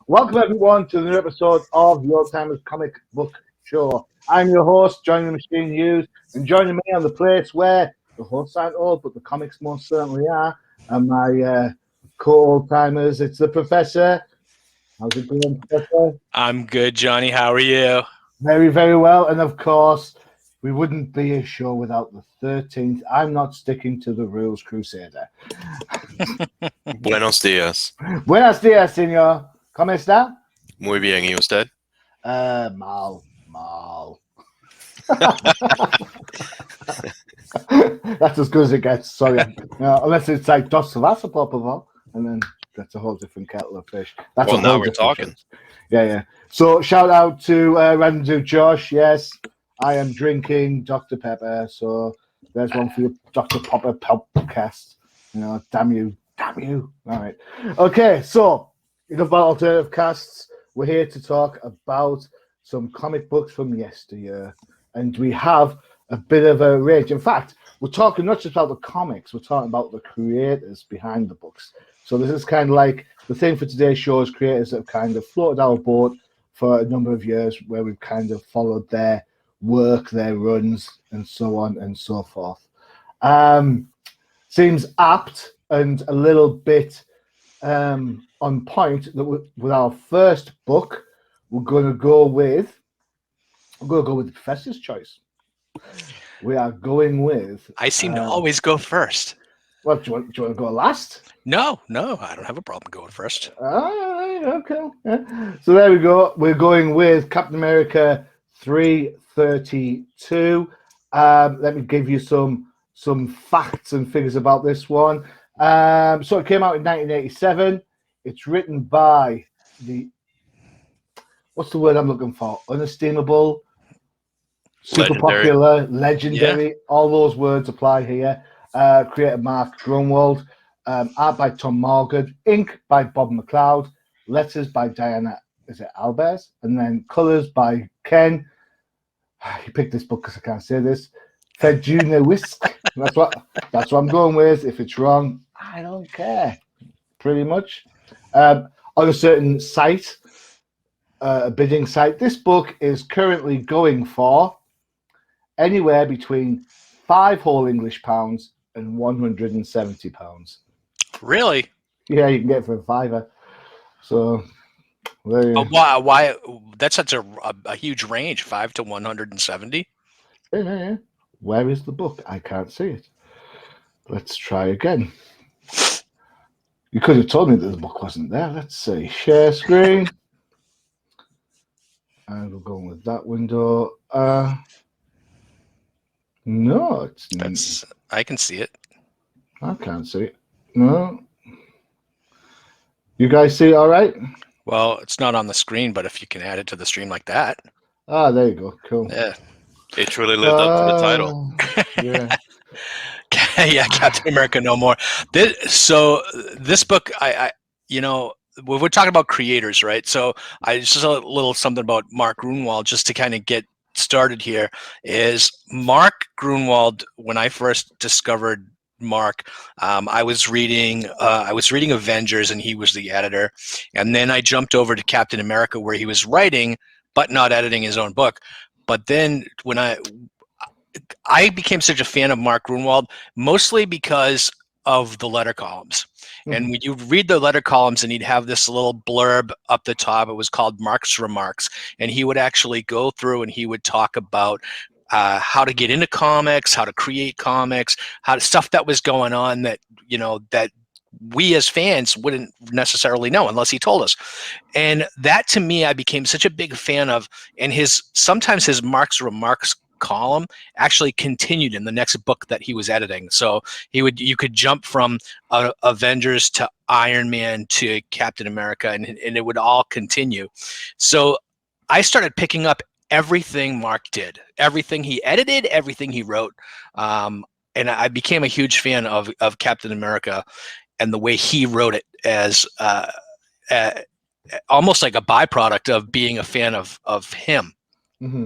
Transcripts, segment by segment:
Welcome everyone to the new episode of the Old Timers Comic Book Show. I'm your host, joining the machine Hughes, and joining me on the place where the hosts aren't old, but the comics most certainly are, and my co-old timers. It's the Professor. How's it going, Professor? I'm good, Johnny. How are you? Very, very well. And of course, we wouldn't be a show without the 13th. I'm not sticking to the rules, Crusader. Buenos días. Buenos dias, señor. ¿Cómo está? Muy bien, ¿y usted? Mal. That's as good as it gets. Sorry, unless it's like dos salasa por favor, and then that's a whole different kettle of fish. That's Well, a whole now we're different talking. fish. Yeah. So shout out to Random Dude Josh. Yes, I am drinking Dr. Pepper. So there's one for your Dr. Pepper podcast. Damn you. All right. Okay, so enough about alternative casts. We're here to talk about some comic books from yesteryear, and we have a bit of a range. In fact, we're talking not just about the comics, we're talking about the creators behind the books. So this is kind of like the thing for today's show is creators that have kind of floated our boat for a number of years, where we've kind of followed their work, their runs, and so on and so forth. Seems apt and a little bit on point that with our first book, we're going to go with the Professor's choice. We are going with. I seem to always go first. Well, do you want to go last? No, I don't have a problem going first. Okay. Yeah. So there we go. We're going with Captain America 332. Let me give you some facts and figures about this one. So it came out in 1987. It's written by what's the word I'm looking for? Unestimable, super Legendary. popular, legendary. Yeah. All those words apply here. Creator Mark Grunwald. Art by Tom Morgan. Ink by Bob McLeod. Letters by Diana, is it Albers? And then colors by Ken. You picked this book because I can't say this. Fejuniwisk. That's what I'm going with. If it's wrong, I don't care. Pretty much. On a certain site, a bidding site, this book is currently going for anywhere between £5 whole English pounds and £170. Really? Yeah, you can get it for a fiver. So there you why? That's such a huge range, 5 to 170. Yeah. Where is the book? I can't see it. Let's try again. You could have told me that the book wasn't there. Let's see. Share screen. And we're going with that window. No, I can see it. I can't see it. No. You guys see it all right? Well, it's not on the screen, but if you can add it to the stream like that. There you go. Cool. Yeah. It truly lived up to the title. Yeah. Yeah, Captain America No More. This book, we're talking about creators, right? So I just a little something about Mark Grunwald just to kind of get started here. Is Mark Grunwald, when I first discovered Mark, I was reading Avengers, and he was the editor, and then I jumped over to Captain America, where he was writing but not editing his own book. But then when I became such a fan of Mark Grunwald, mostly because of the letter columns. Mm-hmm. And when you read the letter columns, and he'd have this little blurb up the top, it was called Mark's Remarks. And he would actually go through and he would talk about how to get into comics, how to create comics, stuff that was going on that we as fans wouldn't necessarily know unless he told us. And that, to me, I became such a big fan of. And sometimes his Mark's Remarks column actually continued in the next book that he was editing. So you could jump from Avengers to Iron Man to Captain America, and it would all continue. So I started picking up everything Mark did, everything he edited, everything he wrote. And I became a huge fan of Captain America and the way he wrote it, as almost like a byproduct of being a fan of him. Mm-hmm.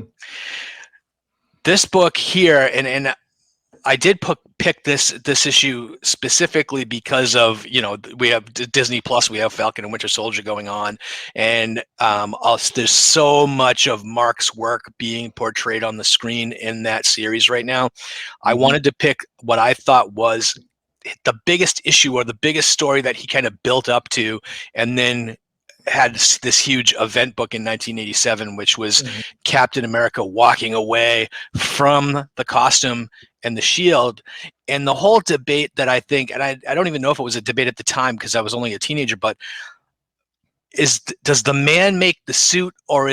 This book here, and I did picked this issue specifically because of, we have Disney Plus, we have Falcon and Winter Soldier going on, and there's so much of Mark's work being portrayed on the screen in that series right now. I wanted to pick what I thought was the biggest issue or the biggest story that he kind of built up to, and then had this huge event book in 1987, which was Captain America walking away from the costume and the shield. And the whole debate that I think, and I don't even know if it was a debate at the time because I was only a teenager, but does the man make the suit, or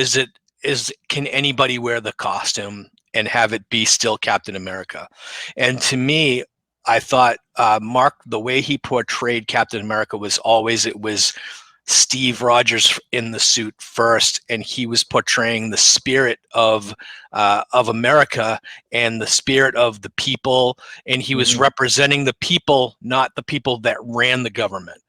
can anybody wear the costume and have it be still Captain America? And to me, I thought Mark, the way he portrayed Captain America was always, it was Steve Rogers in the suit first, and he was portraying the spirit of America and the spirit of the people, and he was representing the people, not the people that ran the government.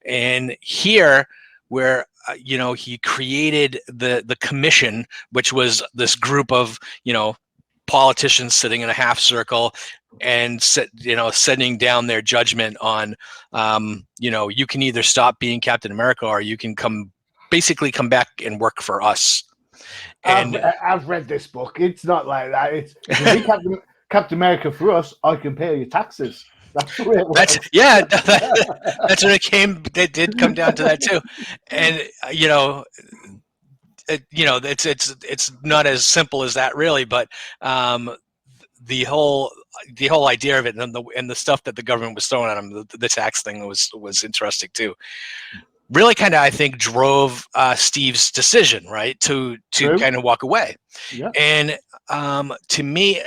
And here, where he created the commission, which was this group of politicians sitting in a half circle and setting down their judgment on you can either stop being Captain America or you can come back and work for us. And I've read this book. It's not like that. It's you be Captain America for us, I can pay your taxes. That's the way it works. That's what it came. It did come down to that too. And it's not as simple as that really, but the whole idea of it and the stuff that the government was throwing at him, the tax thing was interesting too. Really kind of, I think, drove Steve's decision, right, to kind of walk away. Yeah. And to me,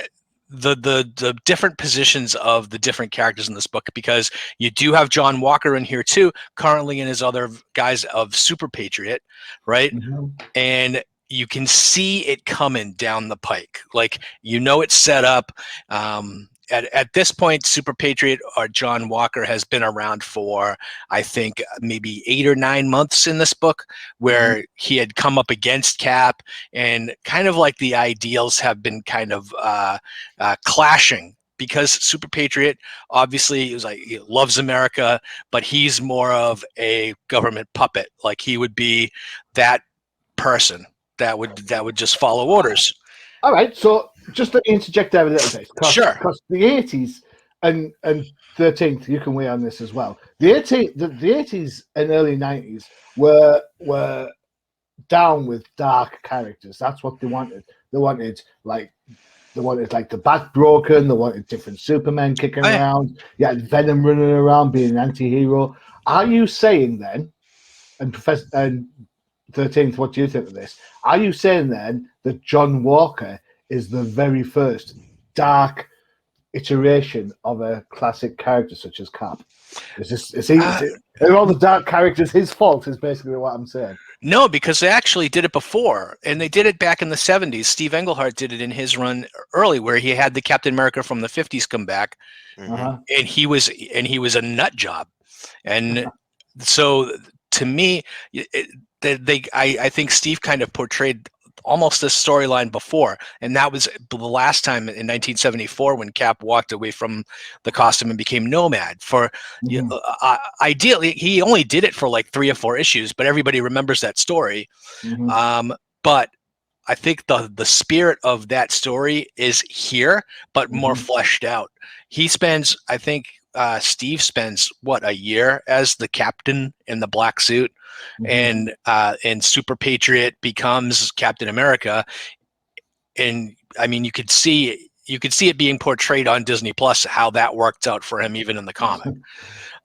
the different positions of the different characters in this book, because you do have John Walker in here too, currently in his other guise of Super Patriot, right? And you can see it coming down the pike. Like, it's set up. At this point, Super Patriot or John Walker has been around for, I think, maybe 8 or 9 months in this book, where he had come up against Cap, and kind of like the ideals have been kind of clashing, because Super Patriot, obviously, he loves America, but he's more of a government puppet. Like, he would be that person that would just follow orders. All right, so just let me interject there a little bit. Sure. Because the 80s and 13th, you can weigh on this as well. The 80s and early 90s were down with dark characters. That's what they wanted. They wanted like the back broken. They wanted different Supermen kicking around. You had Venom running around being an anti-hero. Are you saying then, and 13th, what do you think of this? Are you saying then that John Walker is the very first dark iteration of a classic character such as Cap? Are all the dark characters his fault? Is basically what I'm saying. No, because they actually did it before, and they did it back in the 70s. Steve Englehart did it in his run early, where he had the Captain America from the 50s come back, and he was a nut job, and so to me, I think Steve kind of portrayed almost this storyline before, and that was the last time in 1974 when Cap walked away from the costume and became Nomad. Ideally, he only did it for like 3 or 4 issues, but everybody remembers that story. But I think the spirit of that story is here, but more fleshed out. He spends, I think, Steve spends a year as the captain in the black suit, and Super Patriot becomes Captain America, and I mean you could see it being portrayed on Disney Plus how that worked out for him even in the comic.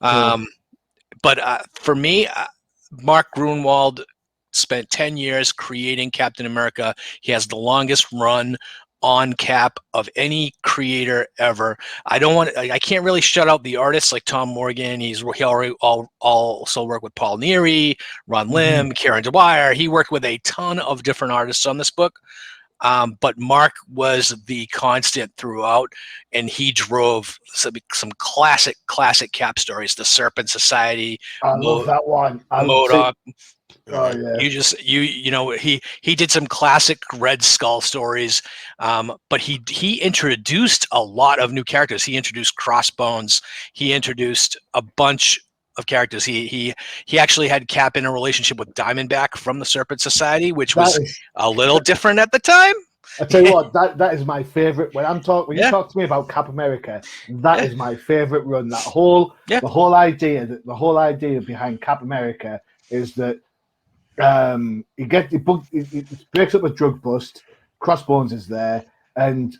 But for me, Mark Gruenwald spent 10 years creating Captain America. He has the longest run on Cap of any creator ever. I can't really shut out the artists like Tom Morgan. He already also worked with Paul Neary, Ron Lim, Karen Dwyer. He worked with a ton of different artists on this book. but Mark was the constant throughout, and he drove some classic Cap stories. The Serpent Society, I love that one. I would say, Modoc. oh yeah, He did some classic Red Skull stories, but he introduced a lot of new characters. He introduced Crossbones. He introduced a bunch of characters. He actually had Cap in a relationship with Diamondback from the Serpent Society, which was a little different at the time. I tell you what, that is my favorite. When you talk to me about Cap America, that is my favorite run. The whole idea behind Cap America is that he breaks up a drug bust. Crossbones is there, and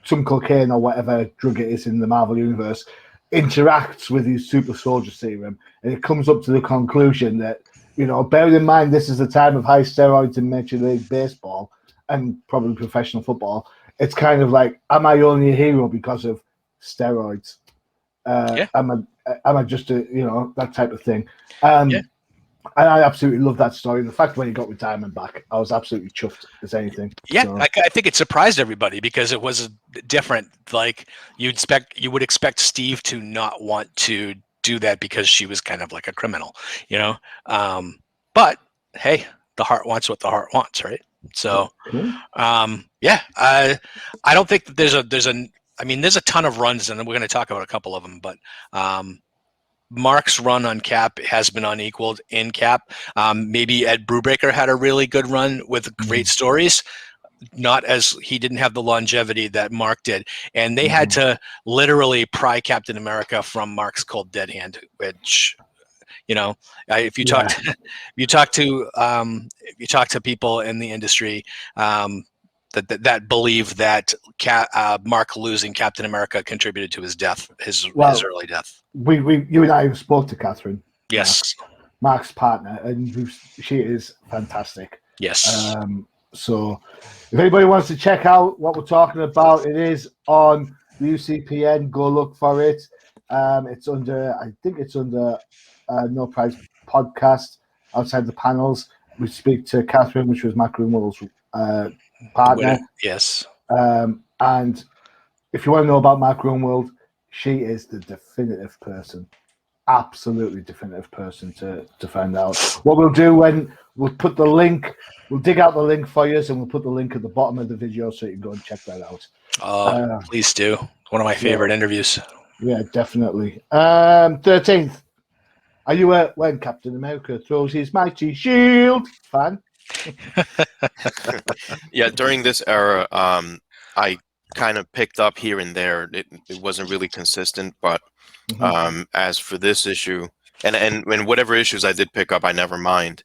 some cocaine or whatever drug it is in the Marvel universe interacts with his super soldier serum, and it comes up to the conclusion that, bearing in mind this is the time of high steroids in Major League Baseball and probably professional football, it's kind of like, am I only a hero because of steroids? Am I just that type of thing? And I absolutely love that story. And the fact when he got with Diamondback, I was absolutely chuffed as anything. Yeah, so. I think it surprised everybody because it was different. Like you would expect Steve to not want to do that because she was kind of like a criminal, but hey, the heart wants what the heart wants, right? So, I don't think that there's a ton of runs, and we're going to talk about a couple of them, but Mark's run on Cap has been unequaled in Cap. Maybe Ed Brubaker had a really good run with great stories. Not as he didn't have the longevity that Mark did, and they had to literally pry Captain America from Mark's cold dead hand, which. If you talk to people in the industry that believe that Mark losing Captain America contributed to his death, his early death. You and I spoke to Catherine. Yes, Mark's partner, and she is fantastic. Yes. So, if anybody wants to check out what we're talking about, it is on UCPN. Go look for it. It's under No Prize Podcast. Outside the panels, we speak to Catherine, which was Matt Greenwald's partner. Yes. And if you want to know about Matt Greenwald, she is the definitive person, absolutely definitive person to find out. What we'll do when we'll put the link, we'll dig out the link for you, and we'll put the link at the bottom of the video so you can go and check that out. Please do. One of my favorite interviews. Yeah, definitely. 13th. Are you when Captain America throws his mighty shield fan? Yeah, during this era, I kind of picked up here and there. It wasn't really consistent, but as for this issue, and whatever issues I did pick up, I never mind.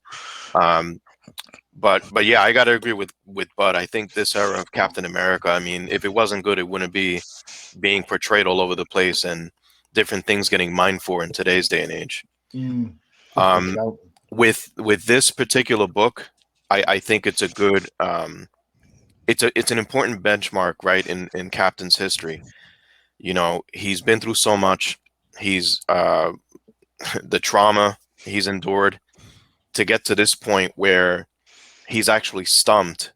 But yeah, I got to agree with Bud. I think this era of Captain America, I mean, if it wasn't good, it wouldn't be being portrayed all over the place and different things getting mined for in today's day and age. With this particular book, I think it's a good it's an important benchmark, right, in Captain's history. He's been through so much. He's the trauma he's endured to get to this point where he's actually stumped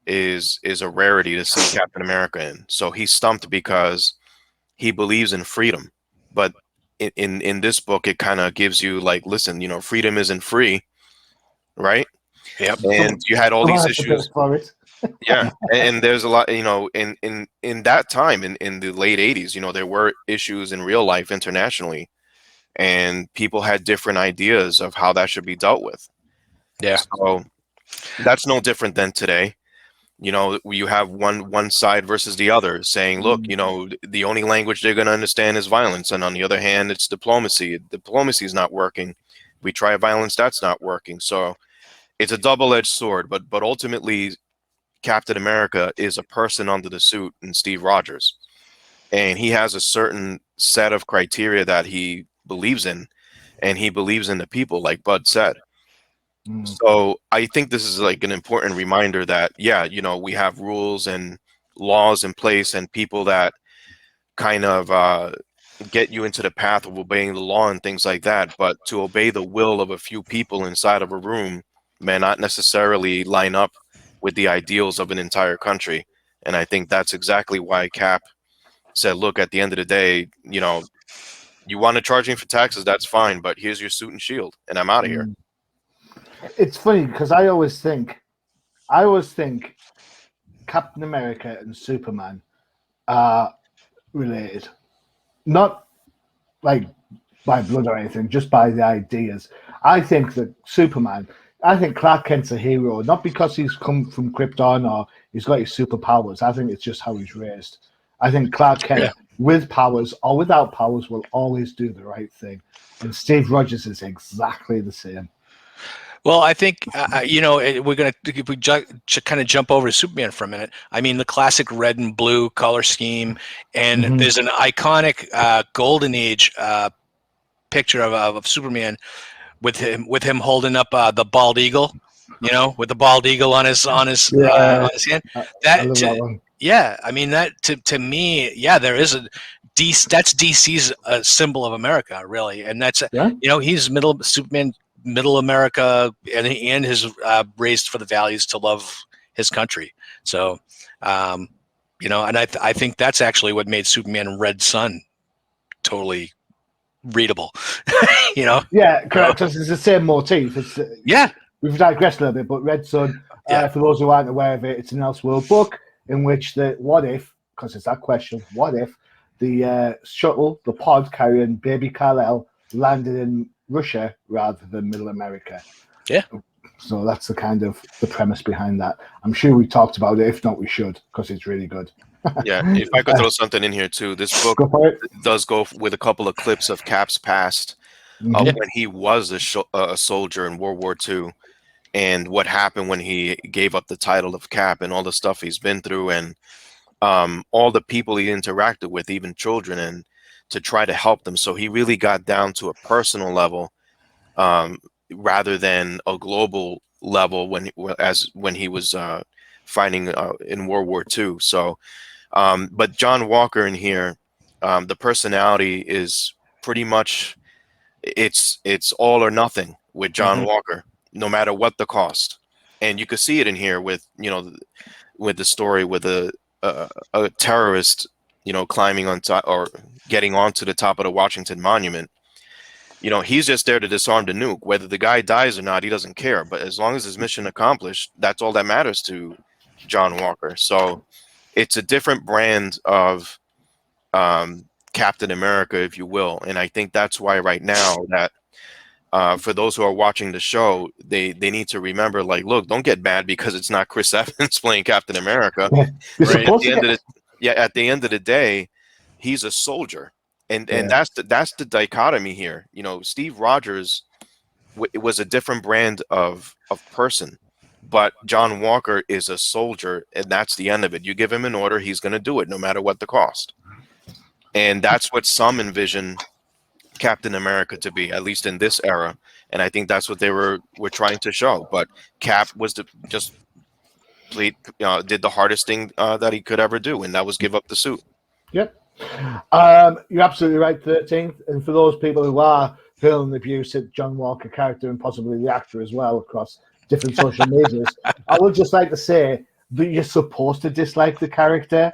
is a rarity to see Captain America in. So he's stumped because he believes in freedom, but in this book, it kind of gives you like, listen, freedom isn't free, right? Yep. And you had all these issues. Yeah, and there's a lot, in that time, in the late 80s, there were issues in real life internationally, and people had different ideas of how that should be dealt with. Yeah. So that's no different than today. You have one side versus the other saying, look, the only language they're going to understand is violence. And on the other hand, it's diplomacy. Diplomacy is not working. We try violence, that's not working. So it's a double-edged sword. But ultimately, Captain America is a person under the suit in Steve Rogers. And he has a certain set of criteria that he believes in. And he believes in the people, like Bud said. So I think this is like an important reminder that, we have rules and laws in place and people that kind of get you into the path of obeying the law and things like that. But to obey the will of a few people inside of a room may not necessarily line up with the ideals of an entire country. And I think that's exactly why Cap said, look, at the end of the day, you know, you want to charge me for taxes, that's fine, but here's your suit and shield, and I'm out of here. It's funny because I always think Captain America and Superman are related, not like by blood or anything, just by the ideas. I think that I think Clark Kent's a hero, not because he's come from Krypton or he's got his superpowers. I think it's just how he's raised. I think Clark Kent, with powers or without powers, will always do the right thing. And Steve Rogers is exactly the same. Well, I think we're gonna if we kind of jump over to Superman for a minute. I mean, the classic red and blue color scheme, and there's an iconic golden age picture of Superman with him holding up the bald eagle, with the bald eagle on his hand. I love that one. Yeah, I mean that to me, there is that's DC's symbol of America, really, and that's he's Superman. Middle America, and his raised for the values to love his country. So, and I think that's actually what made Superman Red Sun totally readable. Yeah, correct. Because it's the same motif. It's we've digressed a little bit, but Red Sun. For those who aren't aware of it, it's an Elseworld book in which what if, because it's that question, what if the shuttle, the pod carrying baby Kal-El landed in Russia rather than Middle America. Yeah. So that's the kind of the premise behind that. I'm sure we talked about it. If not, we should, because it's really good. Yeah. If I could throw something in here too, this book does go with a couple of clips of Cap's past when he was a soldier in World War II, and what happened when he gave up the title of Cap, and all the stuff he's been through, and all the people he interacted with, even children, and to try to help them. So he really got down to a personal level rather than a global level when he was fighting in World War II. So, but John Walker in here, the personality is pretty much it's all or nothing with John Walker, no matter what the cost. And you could see it in here with with the story with a terrorist, climbing on top or getting onto the top of the Washington Monument. He's just there to disarm the nuke. Whether the guy dies or not, he doesn't care. But as long as his mission accomplished, that's all that matters to John Walker. So it's a different brand of Captain America, if you will. And I think that's why right now that for those who are watching the show, they need to remember, like, look, don't get mad because it's not Chris Evans playing Captain America. Right? At the end of the day, he's a soldier, and that's the dichotomy here. Steve Rogers was a different brand of person, but John Walker is a soldier, and that's the end of it. You give him an order, he's going to do it, no matter what the cost. And that's what some envision Captain America to be, at least in this era. And I think that's what they were trying to show. But Cap was did the hardest thing that he could ever do, and that was give up the suit. Yep. You're absolutely right, 13th. And for those people who are hurling abuse at John Walker character and possibly the actor as well across different social medias, I would just like to say that you're supposed to dislike the character.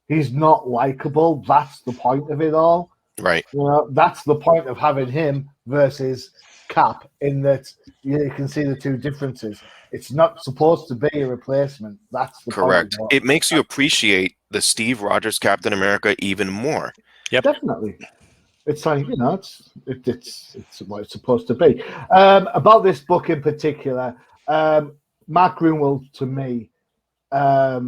He's not likable. That's the point of it all. Right. That's the point of having him versus Cap, in that you can see the two differences. It's not supposed to be a replacement. That's the correct. Point it makes you appreciate the Steve Rogers Captain America even more. Yep. Definitely. It's like, it's what it's supposed to be. About this book in particular, Mark Grunwald, to me, I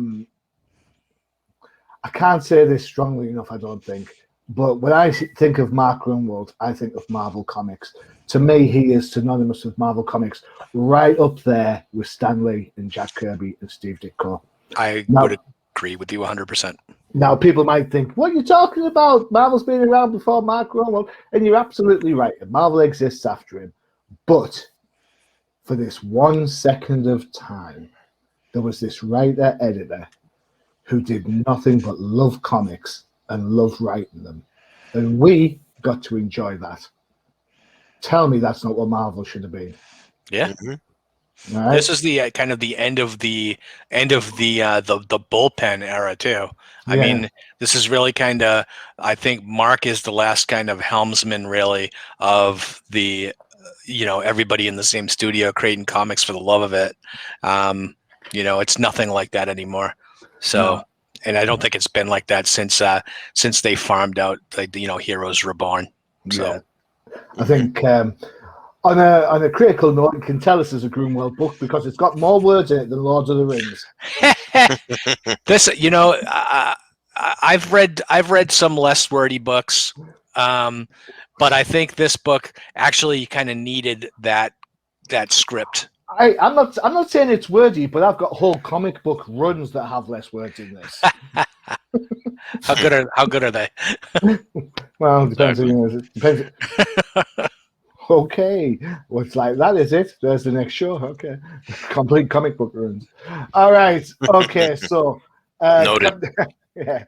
can't say this strongly enough, I don't think. But when I think of Mark Grunwald, I think of Marvel Comics. To me, he is synonymous with Marvel Comics, right up there with Stan Lee and Jack Kirby and Steve Ditko. I would agree with you 100%. Now, people might think, what are you talking about? Marvel's been around before Mark Grunwald. And you're absolutely right. Marvel exists after him. But for this 1 second of time, there was this writer-editor who did nothing but love comics and love writing them. And we got to enjoy that. Tell me that's not what Marvel should have been. Yeah. All right. This is the kind of the end of the the bullpen era too. I Yeah. mean, this is really kind of, I think Mark is the last kind of helmsman really of the, everybody in the same studio creating comics for the love of it. It's nothing like that anymore. So, No. and I don't think it's been like that since they farmed out, like, Heroes Reborn. So. Yeah. I think on a critical note, you can tell this is a Grunwald book because it's got more words in it than Lord of the Rings. This, I've read some less wordy books, but I think this book actually kind of needed that script. I'm not saying it's wordy, but I've got whole comic book runs that have less words in this. How good are they? Well, depends. It depends. Okay, well, it's like that, is it? There's the next show. Okay, complete comic book runs. All right. Okay, so Noted. yeah.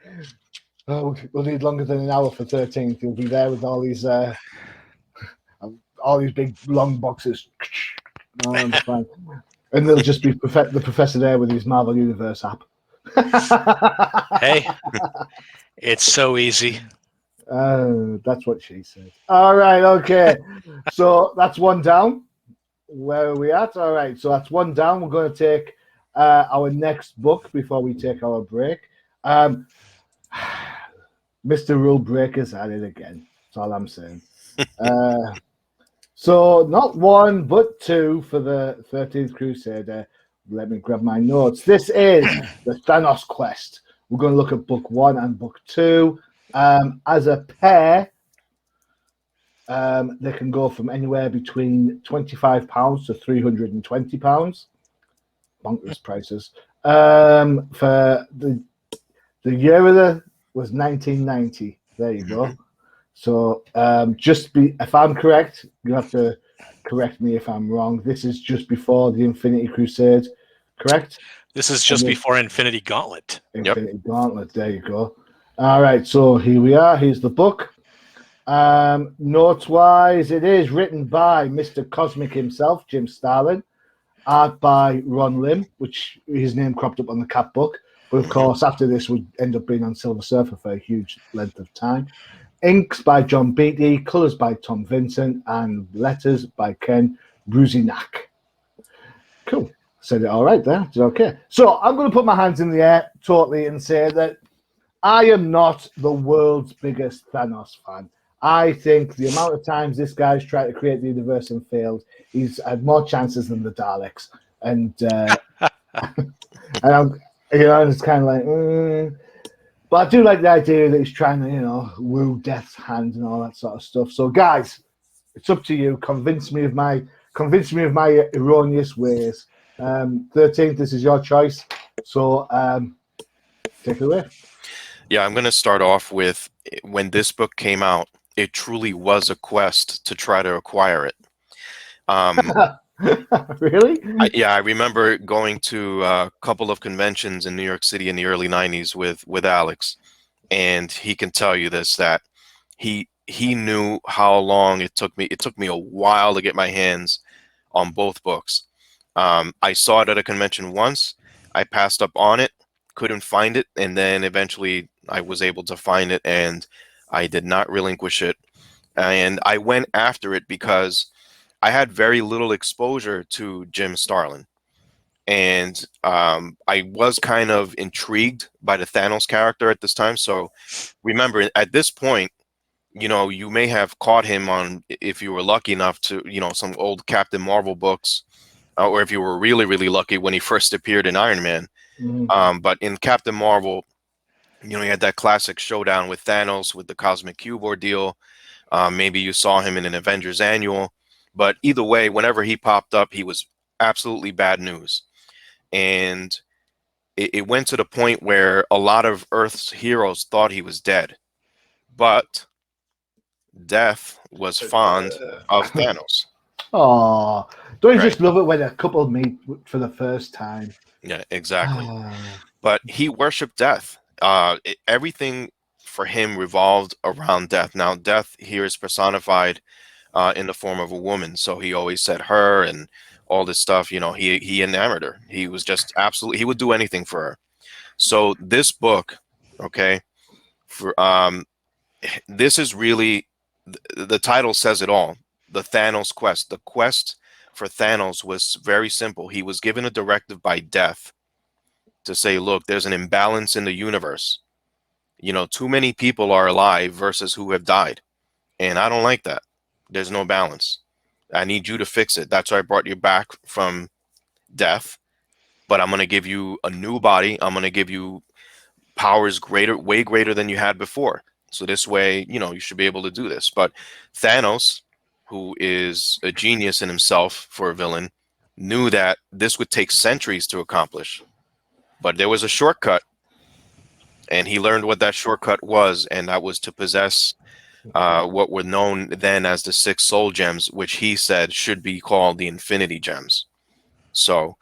Oh, we'll need longer than an hour for 13th. You'll be there with all these big long boxes. Oh, it's fine. And they'll just be the professor there with his Marvel Universe app. Hey, it's so easy. That's what she said. All right, okay. So that's one down. Where are we at? All right, so that's one down. We're going to take our next book before we take our break. Mr. Rule Breaker's at it again. That's all I'm saying. So not one, but two for the 13th Crusader. Let me grab my notes. This is the Thanos Quest. We're going to look at book 1 and book 2. As a pair, they can go from anywhere between £25 to £320. Bonkers prices. For the year of the was 1990. There you go. So if I'm correct, you have to correct me if I'm wrong. This is just before the Infinity Crusade, correct? This is just before Infinity Gauntlet. Infinity Gauntlet. There you go. All right, so here we are. Here's the book. Notes-wise, it is written by Mr. Cosmic himself, Jim Starlin. Art by Ron Lim, which his name cropped up on the Cat book. But of course, after this would end up being on Silver Surfer for a huge length of time. Inks by John Beatty, colours by Tom Vincent, and letters by Ken Brusinak. Cool. Said it all right there. Did okay. So I'm going to put my hands in the air totally and say that I am not the world's biggest Thanos fan. I think the amount of times this guy's tried to create the universe and failed, he's had more chances than the Daleks. And and it's kind of like, but I do like the idea that he's trying to, woo Death's hand and all that sort of stuff. So, guys, it's up to you. Convince me of my erroneous ways. 13th, this is your choice. So, take it away. Yeah, I'm going to start off with when this book came out, it truly was a quest to try to acquire it. Really? I remember going to a couple of conventions in New York City in the early 90s with Alex, and he can tell you this, that he knew how long it took me. It took me a while to get my hands on both books. I saw it at a convention once. I passed up on it, couldn't find it, and then eventually I was able to find it, and I did not relinquish it. And I went after it because I had very little exposure to Jim Starlin. And I was kind of intrigued by the Thanos character at this time. So remember, at this point, you may have caught him on, if you were lucky enough to, some old Captain Marvel books, or if you were really, really lucky when he first appeared in Iron Man. Mm-hmm. But in Captain Marvel, you had that classic showdown with Thanos with the Cosmic Cube ordeal. Maybe you saw him in an Avengers Annual. But either way, whenever he popped up, he was absolutely bad news. And it went to the point where a lot of Earth's heroes thought he was dead. But Death was fond of Thanos. Oh, don't you Right. just love it when a couple meet for the first time? Yeah, exactly. But he worshipped Death. Everything for him revolved around Death. Now, Death here is personified in the form of a woman. So he always said her and all this stuff. You know, he enamored her. He was just absolutely, he would do anything for her. So this book, okay, for this is really the title says it all. The Thanos quest. The quest for Thanos was very simple. He was given a directive by Death to say, look, there's an imbalance in the universe. You know, too many people are alive versus who have died. And I don't like that. There's no balance. I need you to fix it. That's why I brought you back from death. But I'm going to give you a new body. I'm going to give you powers greater, way greater than you had before. So this way, you know, you should be able to do this. But Thanos, who is a genius in himself for a villain, knew that this would take centuries to accomplish. But there was a shortcut, and he learned what that shortcut was, and that was to possess what were known then as the 6 soul gems, which he said should be called the Infinity Gems. So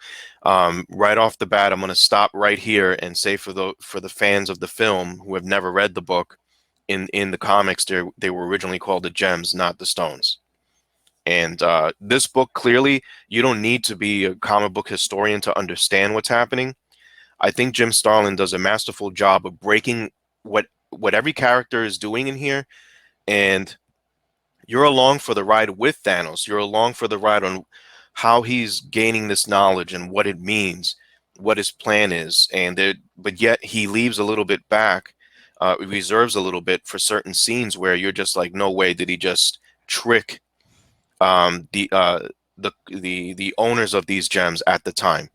right off the bat, I'm going to stop right here and say for the fans of the film who have never read the book, in the comics, they were originally called the gems, not the stones. And this book, clearly, you don't need to be a comic book historian to understand what's happening. I think Jim Starlin does a masterful job of breaking what every character is doing in here, and you're along for the ride with Thanos. You're along for the ride on how he's gaining this knowledge and what it means, what his plan is, but yet he leaves a little bit back, reserves a little bit for certain scenes where you're just like, no way did he just trick the owners of these gems at the time.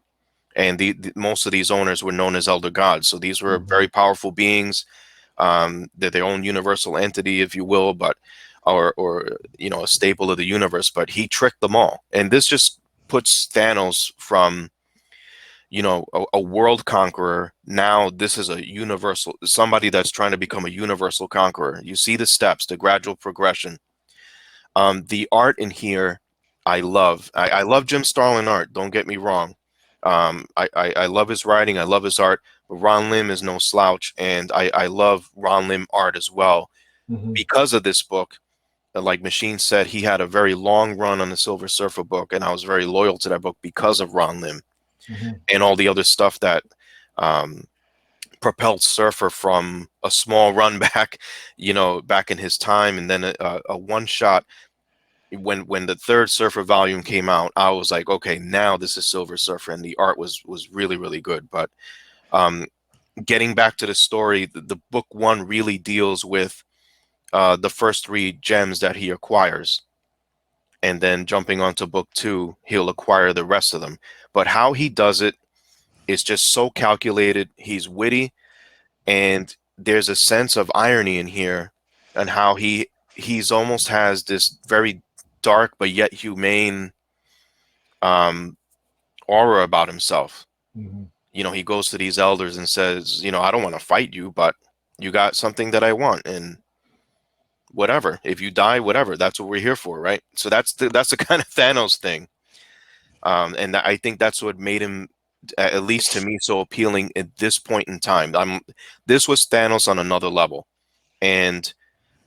And most of these owners were known as elder gods. So these were very powerful beings. They're their own universal entity, if you will, but or you know, a staple of the universe. But he tricked them all, and this just puts Thanos from, you know, a world conqueror. Now this is a universal, somebody that's trying to become a universal conqueror. You see the steps, the gradual progression. The art in here, I love. I love Jim Starlin art. Don't get me wrong. I love his writing. I love his art. But Ron Lim is no slouch, and I love Ron Lim art as well. Because of this book, like Machine said, he had a very long run on the Silver Surfer book, and I was very loyal to that book because of Ron Lim and all the other stuff that propelled Surfer from a small run back, you know, back in his time, and then a one shot. When the 3rd Surfer volume came out, I was like, okay, now this is Silver Surfer, and the art was really, really good. But getting back to the story, the book 1 really deals with the first 3 gems that he acquires, and then jumping onto book 2, he'll acquire the rest of them. But how he does it is just so calculated. He's witty, and there's a sense of irony in here, and how he's almost has this very dark but yet humane aura about himself. You know, he goes to these elders and says, you know, I don't want to fight you, but you got something that I want, and whatever, if you die, whatever, that's what we're here for, right? So that's the kind of Thanos thing, and I think that's what made him, at least to me, so appealing at this point in time. This was Thanos on another level. And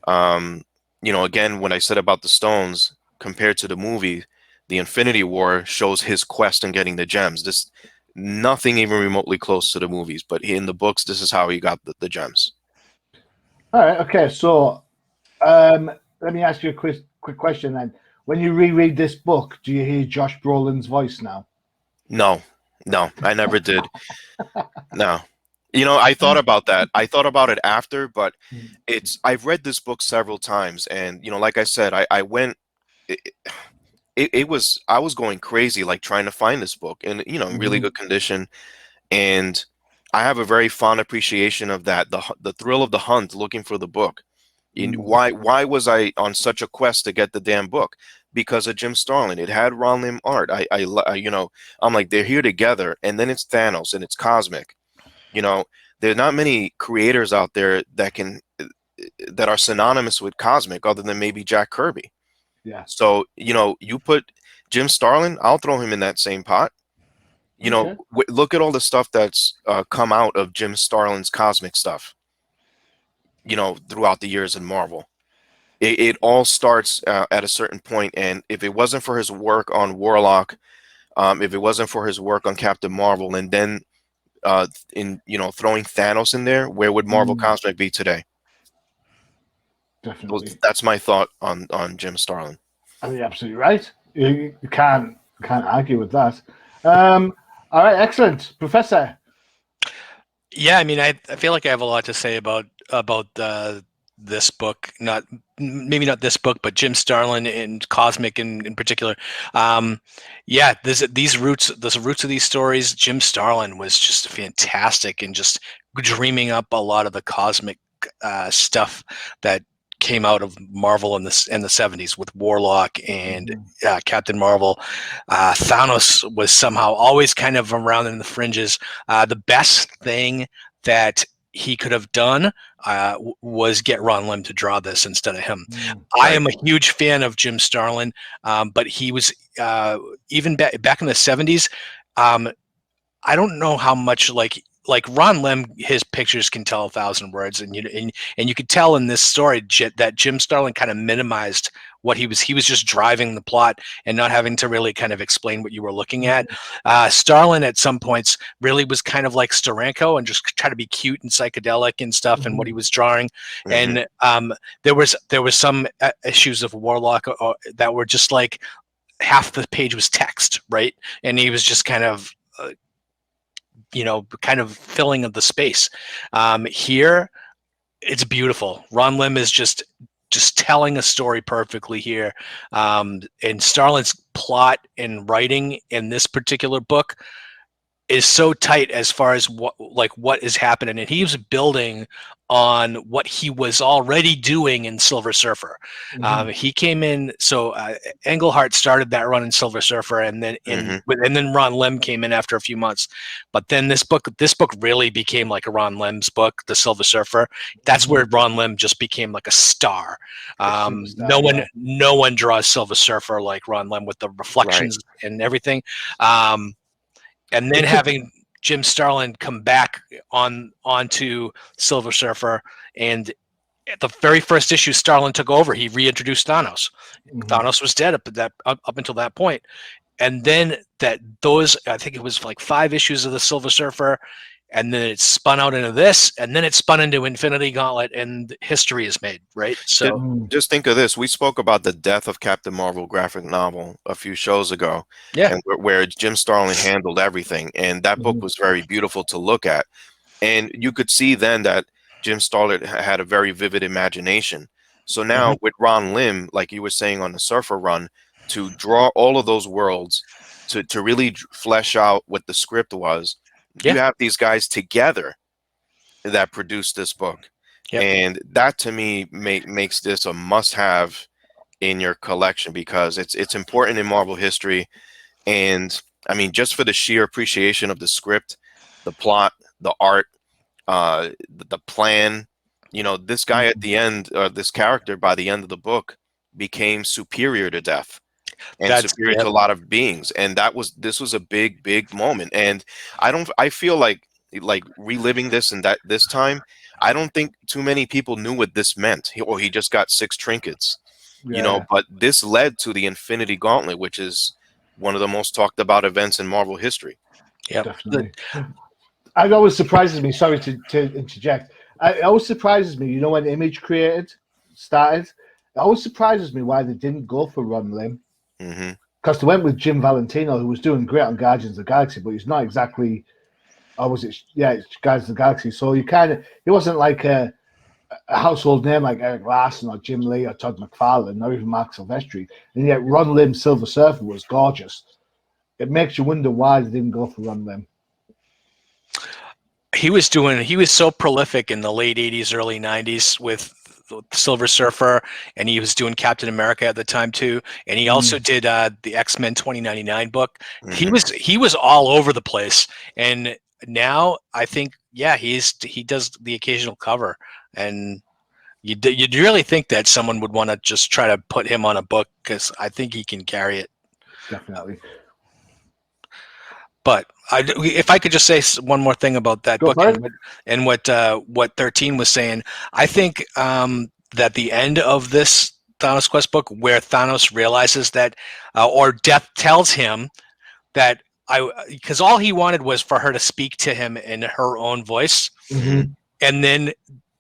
you know, again, when I said about the stones compared to the movie, the Infinity War shows his quest in getting the gems. This, nothing even remotely close to the movies, but in the books, this is how he got the gems. All right. Okay. So let me ask you a quick question then. When you reread this book, do you hear Josh Brolin's voice now? No, I never did. No. You know, I thought about that. I thought about it after, but I've read this book several times, and, you know, like I said, I went, I was going crazy, like trying to find this book, and, you know, in really good condition. And I have a very fond appreciation of that, the thrill of the hunt, looking for the book. Why was I on such a quest to get the damn book? Because of Jim Starlin. It had Ron Lim art. I you know, I'm like, they're here together, and then it's Thanos, and it's cosmic. You know, there are not many creators out there that are synonymous with cosmic, other than maybe Jack Kirby. Yeah. So, you know, you put Jim Starlin, I'll throw him in that same pot. You know, look at all the stuff that's come out of Jim Starlin's cosmic stuff, you know, throughout the years in Marvel. It all starts at a certain point, and if it wasn't for his work on Warlock, if it wasn't for his work on Captain Marvel, and then in throwing Thanos in there, where would Marvel Comics be today? Definitely. That's my thought on Jim Starlin. I mean, you're absolutely right. You can't argue with that. All right, excellent, Professor. Yeah, I mean, I feel like I have a lot to say about this book. Maybe not this book, but Jim Starlin and Cosmic in particular. Yeah, the roots of these stories. Jim Starlin was just fantastic and just dreaming up a lot of the cosmic stuff that came out of Marvel in the 70s with Warlock and Captain Marvel. Thanos was somehow always kind of around in the fringes. The best thing that he could have done was get Ron Lim to draw this instead of him. I am a huge fan of Jim Starlin, but he was even back in the 70s. I don't know how much like Ron Lim, his pictures can tell 1,000 words, and you could tell in this story that Jim Starlin kind of minimized what he was just driving the plot and not having to really kind of explain what you were looking at. Starlin at some points really was kind of like Steranko and just try to be cute and psychedelic and stuff and what he was drawing. And there was some issues of Warlock that were just like half the page was text, right? And he was just kind of kind of filling of the space. Here, it's beautiful. Ron Lim is just telling a story perfectly here. And Starlin's plot and writing in this particular book is so tight as far as what is happening, and he was building on what he was already doing in Silver Surfer. He came in, so Englehart started that run in Silver Surfer, and then and then Ron Lim came in after a few months. But then this book really became like a Ron Lim's book, The Silver Surfer. That's where Ron Lim just became like a star. No one draws Silver Surfer like Ron Lim with the reflections and everything. And then having Jim Starlin come back onto Silver Surfer, and at the very first issue Starlin took over, he reintroduced Thanos. Thanos was dead up until that point, and then I think it was like 5 issues of the Silver Surfer, and then it spun out into this, and then it spun into Infinity Gauntlet, and history is made, right? So just think of this. We spoke about the Death of Captain Marvel graphic novel a few shows ago, and where Jim Starlin handled everything, and that book was very beautiful to look at. And you could see then that Jim Starlin had a very vivid imagination. So now with Ron Lim, like you were saying on the Surfer run, to draw all of those worlds, to really flesh out what the script was, you have these guys together that produced this book. And that to me makes this a must-have in your collection, because it's important in Marvel history. And I mean, just for the sheer appreciation of the script, the plot, the art, the plan, this guy at the end, this character by the end of the book became superior to death and superior to a lot of beings. And this was a big moment. And I feel like reliving this and this time, I don't think too many people knew what this meant. He just got 6 trinkets, but this led to the Infinity Gauntlet, which is one of the most talked about events in Marvel history. Yeah, definitely. It always surprises me. Sorry to interject. It always surprises me. When Image started, it always surprises me why they didn't go for Ron Lim. Because they went with Jim Valentino, who was doing great on Guardians of the Galaxy, but he's not exactly. Or was it? Yeah, it's Guardians of the Galaxy. So he wasn't like a household name like Eric Larson or Jim Lee or Todd McFarlane or even Mark Silvestri. And yet Ron Lim's Silver Surfer was gorgeous. It makes you wonder why they didn't go for Ron Lim. He was so prolific in the late 80s, early 90s with Silver Surfer, and he was doing Captain America at the time too, and he also did the X-Men 2099 book. He was all over the place, and now I think he does the occasional cover, and you'd really think that someone would want to just try to put him on a book, because I think he can carry it. Definitely. But if I could just say one more thing about that book and what 13 was saying, I think that the end of this Thanos Quest book, where Thanos realizes that, or Death tells him that because all he wanted was for her to speak to him in her own voice, Mhm. and then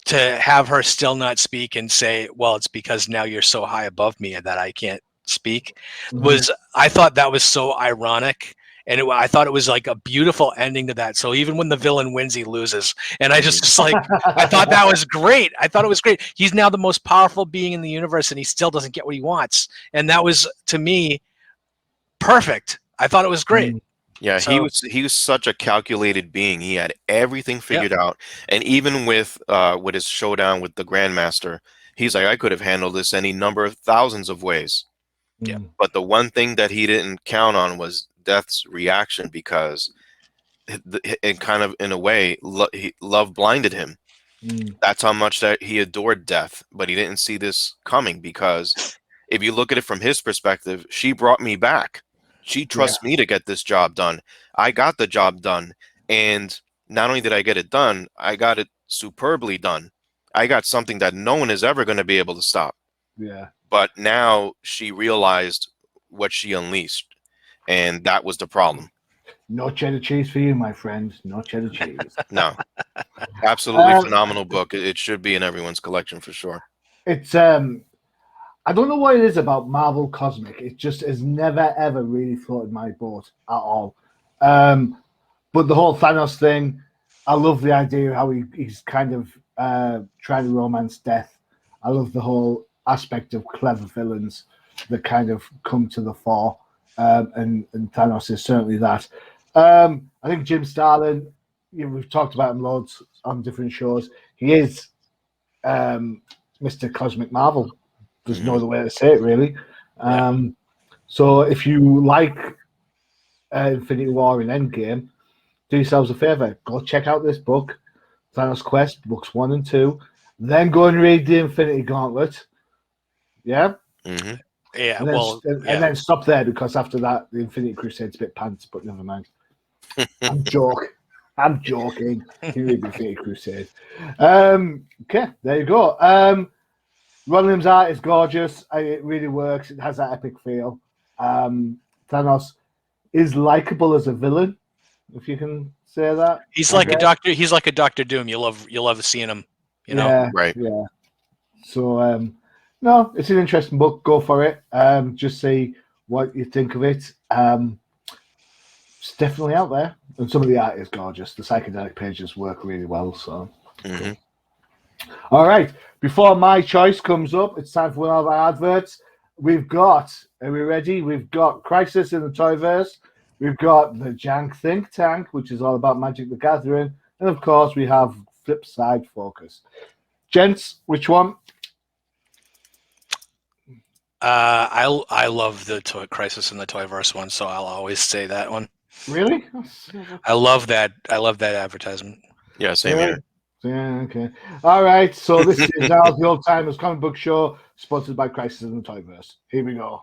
to have her still not speak and say, well, it's because now you're so high above me that I can't speak, Mhm. I thought that was so ironic. And I thought it was like a beautiful ending to that. So even when the villain wins, he loses. And I just like, I thought that was great. I thought it was great. He's now the most powerful being in the universe and he still doesn't get what he wants. And that was, to me, perfect. I thought it was great. Mm. Yeah, So, he was such a calculated being. He had everything yeah. figured out, and even with his showdown with the Grandmaster, he's like, I could have handled this any number of thousands of ways. Yeah. Mm. But the one thing that he didn't count on was Death's reaction, because it kind of, in a way, love blinded him. Mm. That's how much that he adored Death, but he didn't see this coming, because if you look at it from his perspective, she brought me back. She Yeah. trusts me to get this job done. I got the job done. And not only did I get it done, I got it superbly done. I got something that no one is ever going to be able to stop. Yeah. But now she realized what she unleashed, and that was the problem. No cheddar cheese for you, my friend. No cheddar cheese. No, absolutely Um, phenomenal book. It should be in everyone's collection for sure. it's I don't know what it is about Marvel Cosmic. It just has never ever really floated my boat at all. But the whole Thanos thing, I love the idea of how he's kind of trying to romance death. I love the whole aspect of clever villains that kind of come to the fore, and Thanos is certainly that. I think Jim Starlin, we've talked about him loads on different shows. He is Mr. Cosmic Marvel. There's no other way to say it, really. So if you like Infinity War and Endgame, do yourselves a favor. Go check out this book, Thanos Quest, books 1 and 2. Then go and read the Infinity Gauntlet. Yeah? Hmm. Yeah. And then stop there, because after that, the Infinity Crusade's a bit pants, but never mind. I'm joking. You read the Infinity Crusade. Okay, there you go. Ron Lim's art is gorgeous. It really works. It has that epic feel. Thanos is likable as a villain, if you can say that. He's like a doctor. He's like a Doctor Doom. You love seeing him. You know. Yeah, Right. yeah. So no, it's an interesting book. Go for it. Just see what you think of it. It's definitely out there, and some of the art is gorgeous. The psychedelic pages work really well. So, Hmm. all right. Before my choice comes up, it's time for one of our adverts. We've got. Are we ready? We've got Crisis in the Toyverse. We've got the Jank Think Tank, which is all about Magic the Gathering, and of course, we have Flip Side Focus. Gents, which one? I love the Crisis in the Toyverse one, so I'll always say that one. Really? I love that advertisement. Yeah, same here. Yeah, okay. All right, so this is now the Old Timers Comic Book Show, sponsored by Crisis in the Toyverse. Here we go.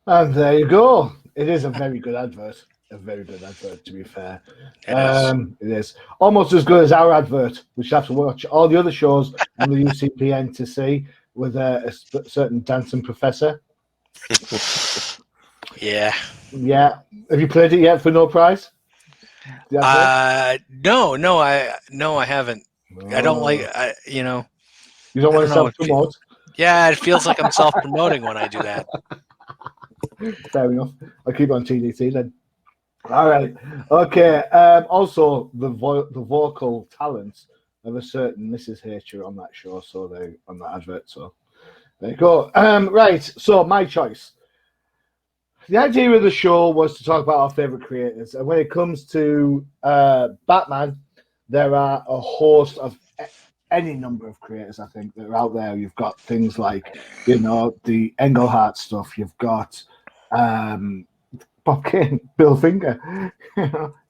And there you go. It is a very good advert. A very good advert, to be fair. It is almost as good as our advert, which you have to watch all the other shows on the UCPN to see, with a certain dancing professor. Yeah. Yeah. Have you played it yet for no prize? No, I haven't. I don't like. You know. You don't want to know. self-promote? Yeah, it feels like I'm self-promoting when I do that. Fair enough. I'll keep it on TDT then. All right. Okay. Also, the vocal talents of a certain Mrs. H are on that show, so they on that advert. So there you go. Right. So my choice. The idea of the show was to talk about our favorite creators, and when it comes to Batman, there are a host of any number of creators. I think that are out there. You've got things like, the Engelhart stuff. You've got um, Bob Kane, Bill Finger,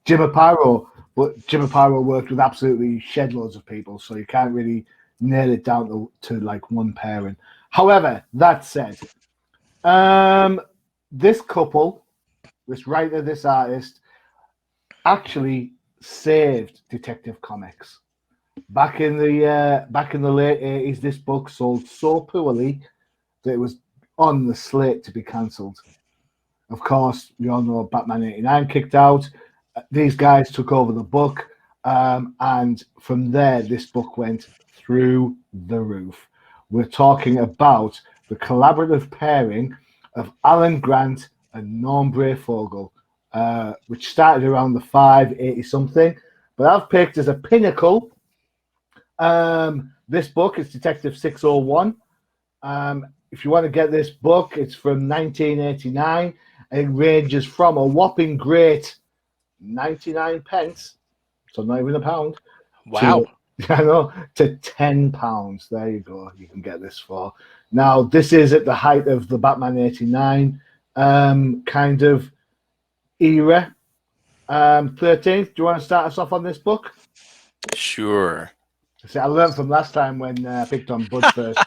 Jim Aparo. But Jim Aparo worked with absolutely shed loads of people, so you can't really nail it down to like one pairing. However, that said, um, this couple, this writer, this artist, actually saved Detective Comics. Back in the late 80s, this book sold so poorly that it was on the slate to be cancelled. Of course, we all know Batman 89 kicked out. These guys took over the book, and from there, this book went through the roof. We're talking about the collaborative pairing of Alan Grant and Norm Brayfogle, which started around the 580 something. But I've picked as a pinnacle. This book is Detective 601. If you want to get this book, it's from 1989. It ranges from a whopping great 99 pence, so not even a pound, Wow. to £10. There you go. You can get this for. Now, this is at the height of the Batman 89 kind of era. 13th, do you want to start us off on this book? Sure. See, I learned from last time when I picked on Bud first.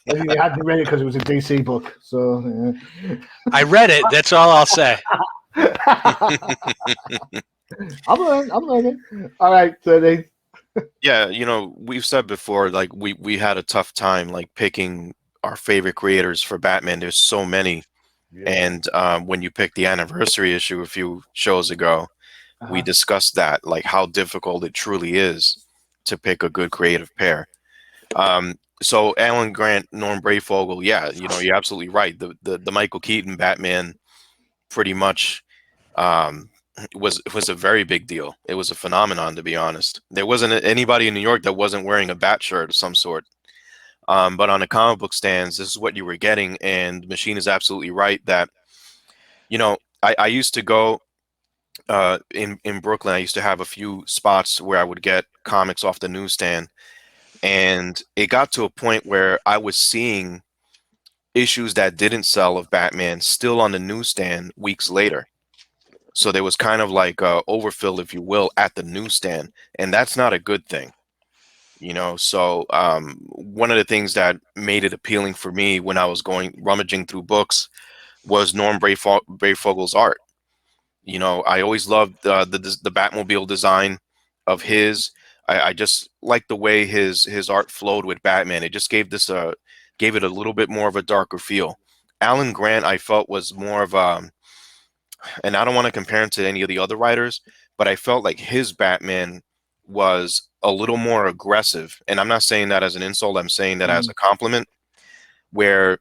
And he hadn't read it because it was a DC book. So I read it. That's all I'll say. I'm learning. All right, 13th. Yeah, we've said before, like we had a tough time like picking our favorite creators for Batman. There's so many, and when you picked the anniversary issue a few shows ago, we discussed that, like how difficult it truly is to pick a good creative pair. So Alan Grant, Norm Brayfogle, yeah, you're absolutely right. The Michael Keaton Batman pretty much was a very big deal. It was a phenomenon, to be honest. There wasn't anybody in New York that wasn't wearing a bat shirt of some sort. But on the comic book stands, this is what you were getting, and Machine is absolutely right that I used to go in Brooklyn. I used to have a few spots where I would get comics off the newsstand, and it got to a point where I was seeing issues that didn't sell of Batman still on the newsstand weeks later. So there was kind of like overfill, if you will, at the newsstand, and that's not a good thing. So one of the things that made it appealing for me when I was going rummaging through books was Norm Brayfogle's art. I always loved the Batmobile design of his. I just liked the way his art flowed with Batman. It just gave it a little bit more of a darker feel. Alan Grant, I felt, was more of and I don't want to compare him to any of the other writers, but I felt like his Batman was a little more aggressive. And I'm not saying that as an insult, I'm saying that as a compliment, where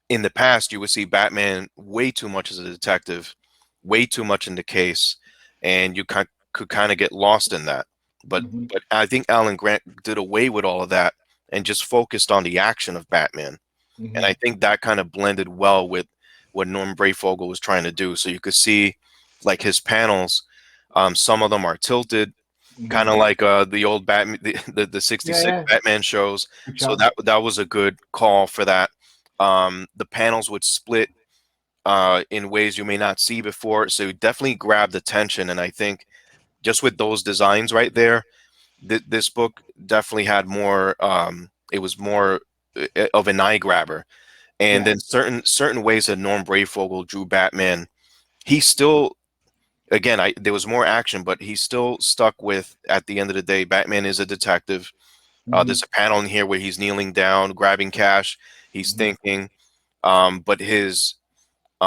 in the past you would see Batman way too much as a detective, way too much in the case, and you could kind of get lost in that. But I think Alan Grant did away with all of that and just focused on the action of Batman. And I think that kind of blended well with what Norm Brayfogle was trying to do. So you could see like his panels, some of them are tilted, kind of like the old Batman, the 66 Batman shows. So that was a good call for that. The panels would split in ways you may not see before. So it definitely grabbed attention. And I think just with those designs right there, this book definitely had more, it was more of an eye grabber. And then certain ways that Norm Brayfogle drew Batman, he still, again, there was more action, but he still stuck with, at the end of the day, Batman is a detective. There's a panel in here where he's kneeling down, grabbing cash. He's thinking, but his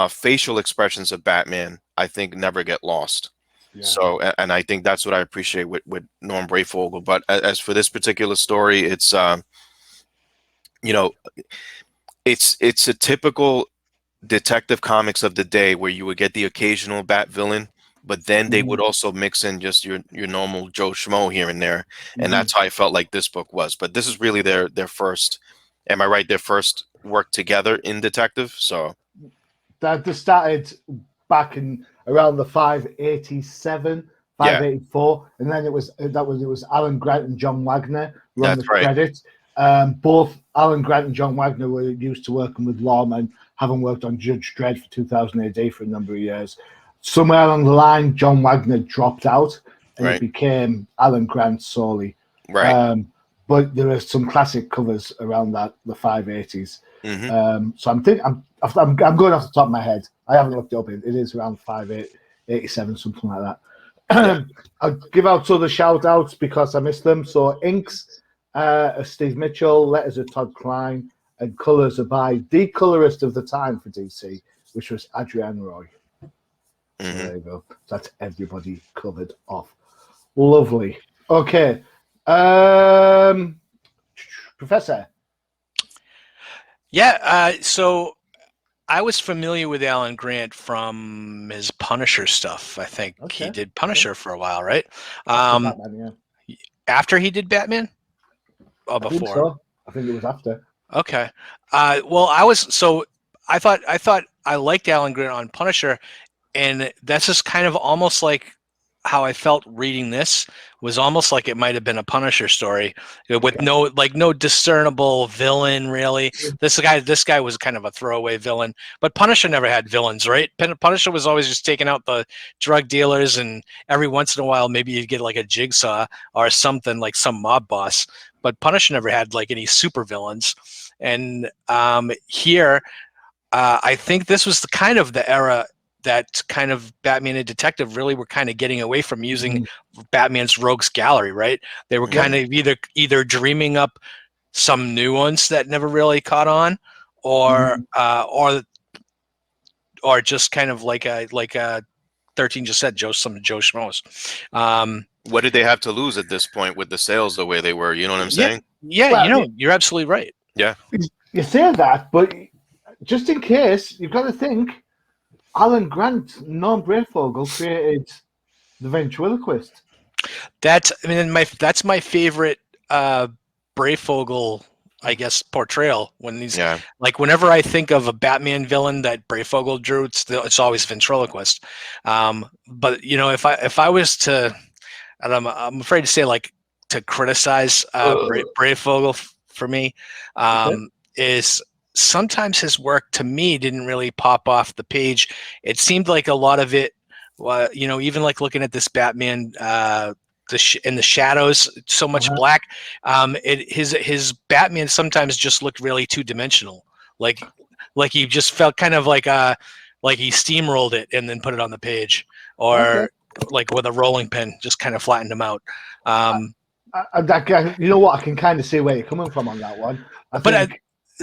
facial expressions of Batman, I think, never get lost. So, and I think that's what I appreciate with Norm Brayfogle. But as for this particular story, it's it's a typical detective comics of the day where you would get the occasional Bat villain, but then they would also mix in just your normal Joe Schmo here and there, and that's how I felt like this book was. But this is really their first, am I right? Their first work together in detective. So That just started back in around the 587, Yeah. 584, and then it was Alan Grant and John Wagner were on That's the right. credits. Both Alan Grant and John Wagner were used to working with lawmen, having worked on Judge Dredd for 2000 AD for a number of years. Somewhere along the line, John Wagner dropped out, and Right. it became Alan Grant solely. right. But there are some classic covers around the 580s. hmm So I'm going off the top of my head. I haven't looked it up. It is around 587, something like that. Yeah. I'll give out other shout outs because I missed them. So inks are Steve Mitchell, letters of Todd Klein, and colours are by the colorist of the time for DC, which was Adrian Roy. So there you go. That's everybody covered off. Lovely. Okay. Professor. Yeah, so I was familiar with Alan Grant from his Punisher stuff. I think he Okay. did Punisher for a while, right? After Batman, yeah. After he did Batman? Or I think before? so. I think it was after. Okay. Well, I thought I liked Alan Grant on Punisher, and that's just kind of almost like how I felt reading this. Was almost like it might have been a Punisher story with no discernible villain really. This guy was kind of a throwaway villain, but Punisher never had villains, right? Punisher was always just taking out the drug dealers, and every once in a while maybe you'd get like a Jigsaw or something, like some mob boss. But Punisher never had like any super villains. And here, I think this was the era that kind of Batman and Detective really were kind of getting away from using Batman's rogues gallery, right? They were kind of either dreaming up some new ones that never really caught on, or just kind of like a 13 just said, some Joe Schmoes. What did they have to lose at this point with the sales the way they were? You know what I'm saying? Yeah, Well, you're absolutely right. Yeah. You say that, but just in case, you've got to think Alan Grant, Norm Brayfogle created the ventriloquist. That's my favorite Brayfogle, I guess, portrayal. When these like whenever I think of a Batman villain that Brayfogle drew, it's always ventriloquist. But you know, if I was to, and I'm afraid to say, like, to criticize Brayfogle for me, is sometimes his work to me didn't really pop off the page. It seemed like a lot of it, you know, even like looking at this Batman in the shadows, so much black. His Batman sometimes just looked really two-dimensional, like he just felt kind of like he steamrolled it and then put it on the page, or like with a rolling pin, just kind of flattened him out. You know what? I can kind of see where you're coming from on that one.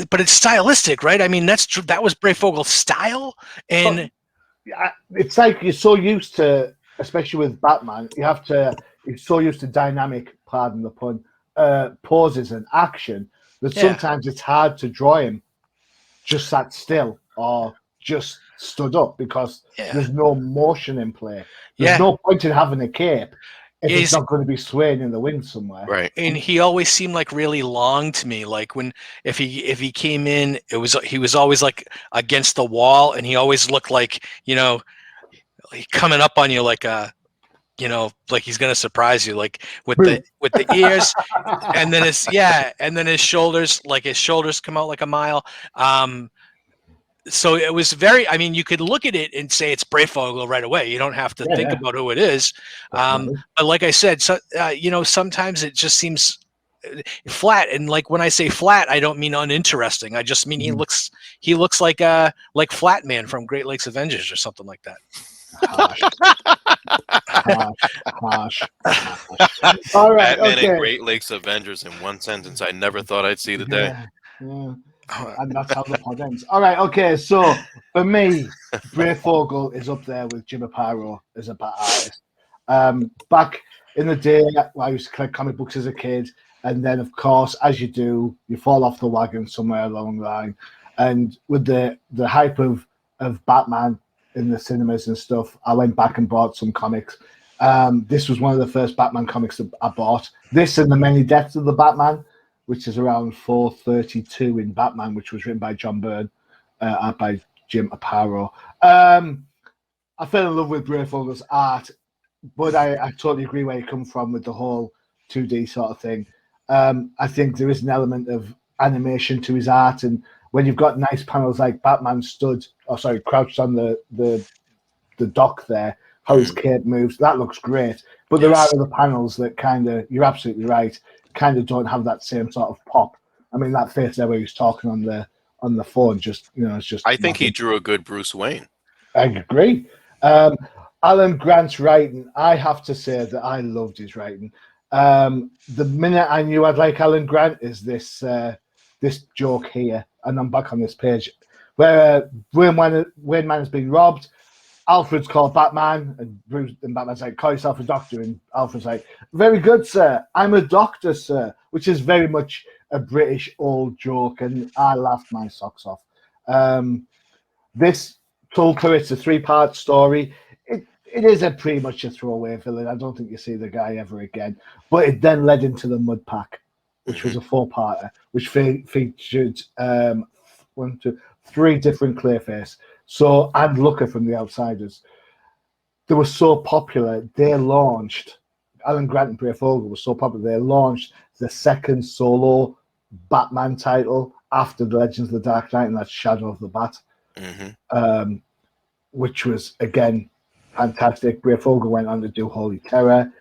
But it's stylistic, right? I mean, that was Brayfogle's style, and it's like you're so used to, especially with Batman, you're so used to dynamic, pardon the pun, poses and action that sometimes it's hard to draw him just sat still or just stood up because there's no motion in play. There's no point in having a cape if it's not going to be swaying in the wind somewhere. Right. And he always seemed like really long to me. Like if he came in, he was always like against the wall, and he always looked like, you know, coming up on you like you know, like he's gonna surprise you, like with the ears, and then his shoulders, like his shoulders come out like a mile. So it was very, I mean, you could look at it and say it's Brayfogle right away. You don't have to think about who it is. But like I said, you know, sometimes it just seems flat. And like when I say flat, I don't mean uninteresting. I just mean he looks like Flat Man from Great Lakes Avengers or something like that. Harsh. All right. Batman and Great Lakes Avengers in one sentence. I never thought I'd see the day. Yeah. And that's how the pod ends. All right, okay. So for me, Brayfogle is up there with Jim Aparo as a bat artist. Back in the day, I used to collect comic books as a kid, and then of course, as you do, you fall off the wagon somewhere along the line. And with the hype of of Batman in the cinemas and stuff, I went back and bought some comics. This was one of the first Batman comics that I bought. This and The Many Deaths of the Batman, which is around 432 in Batman, which was written by John Byrne, art by Jim Aparo. I fell in love with Brayfolger's art, but I totally agree where you come from with the whole 2D sort of thing. I think there is an element of animation to his art, and when you've got nice panels like Batman crouched on the dock there, how his cape moves, that looks great. But there are other panels that kind of, you're absolutely right, kind of don't have that same sort of pop. I mean, that face there where he was talking on the phone, just, it's just. I think he drew a good Bruce Wayne. I agree. Alan Grant's writing, I have to say that I loved his writing. The minute I knew I'd like Alan Grant is this joke here, and I'm back on this page, where Wayne Man has been robbed. Alfred's called Batman, and Batman's like, call yourself a doctor, and Alfred's like, very good, sir. I'm a doctor, sir, which is very much a British old joke, and I laughed my socks off. This Tulpa, it's a 3-part story. It is pretty much a throwaway villain. I don't think you see the guy ever again. But it then led into the Mud Pack, which was a 4-parter, which featured 3 different Clayface. And Looker from The Outsiders. They were so popular, they launched, Alan Grant and Brayfolger were so popular, they launched the second solo Batman title after The Legends of the Dark Knight, and that's Shadow of the Bat, which was, again, fantastic. Brayfolger went on to do Holy Terror,